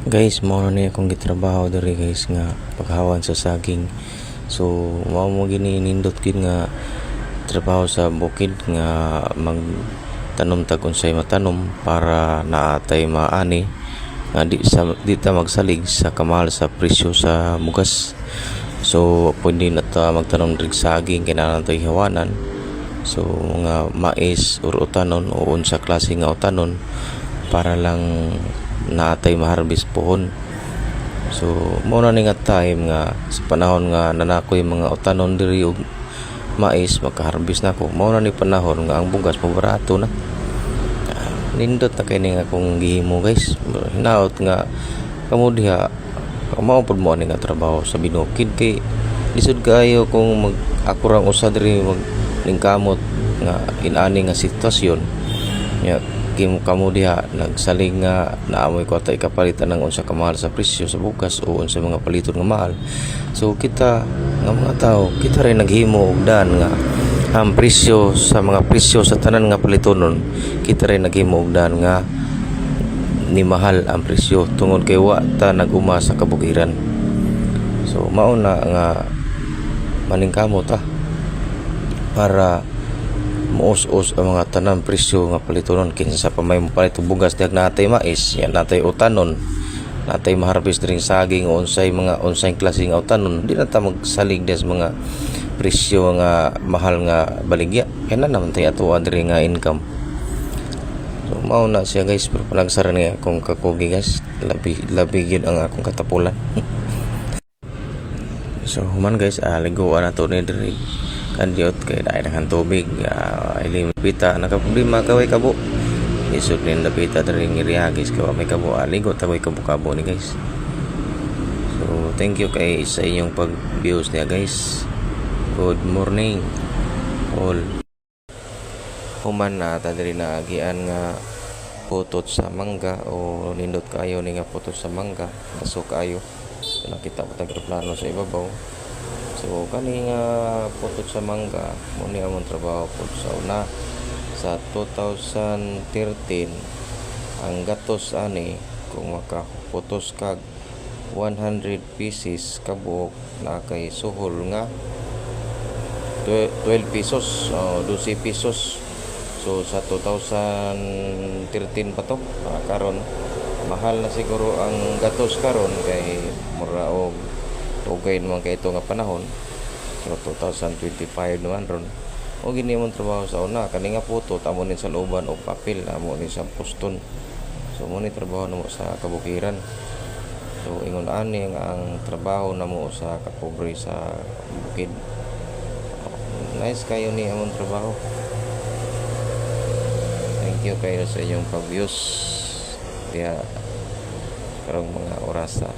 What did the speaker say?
Guys, mao ni akong gitrabaho diri guys nga paghawan sa saging. So, mao mo gini nindot gid nga trabaho sa bukid nga magtanom tag unsay matanom para naatay maani nga di ta magsalig sa kamahal sa presyo sa mugas. So, pwede na ta magtanom diri saging kinahanglan ta ihawanan. So, mga mais or utanon o unsa klase nga utanon para lang naatay maharbis pohon. So mao na ni nga time nga sa panahon nga nanakoy mga utanon diri og mais makaharbis na ko. Mao na ni panahon nga ang bugas barato na. Nindot na kay ni nga akong gihimo guys. Hinaot nga kamo diha mao pud mo ni nga trabaho sa binukid kay lisod kaayo kung ako rang usa diri mag ningkamot nga inani nga sitwasyon. Ya kamo diha nagsalig nga naamoy ko tay kapalitan ng unsa kamahal sa presyo sa bukas o unsa mga paliton nga mahal. So kita nga mga tao kita rin naghimo og daan nga ang presyo sa mga presyo sa tanan nga palitonon kita rin naghimo og daan nga ni mahal ang presyo tungod kay wa ta naguma sa kabukiran. So mao na nga maningkamot para muus-us ang mga tanang presyo nga palitonon kinsa sa pamay mo palit bugas diag natay mais yan natay utanon natay maharbis dring saging o unsay klase nga utanon di na ta magsalig des mga presyo nga mahal nga baligya kaya na naman tayo atuan diri nga income. So mao na siya guys pero panagsaran nga akong kakugi guys labi yun ang akong katapulan. So human guys liguan na to ni diri kandiot kay daerah tubig ilim pita nakaproblema kaway kabo isod ni napita diri area guys kawa may kabo aligo tagoy kabo ni guys. So thank you kay sa inyong pag-views niya guys. Good morning all. Human na ta diri na agian nga putot sa mangga o nindot kayo ni nga putot sa mangga kaso kayo nakita pa tag plano sa ibabaw. So kani nga putot sa mangga mo ni among trabaho pud sa una sa 2013 ang gatos ani kung makaputos kag 100 pieces kabuok na kay suhol nga 12 pesos o 12 pesos. So sa 2013 pa to karon mahal na siguro ang gatos karon kay mura og tugay naman kay ito nga panahon. So 2025 naman ron o gini mong trabaho sa una kani nga putot amo ni sa looban og papel amo ni sa poston. So mo ni trabaho namo sa kabukiran. So ingon ani ang trabaho namo sa kapobre sa bukid. Nice kayo ni among trabaho. Thank you kayo sa inyong pag-views diya karong mga orasa.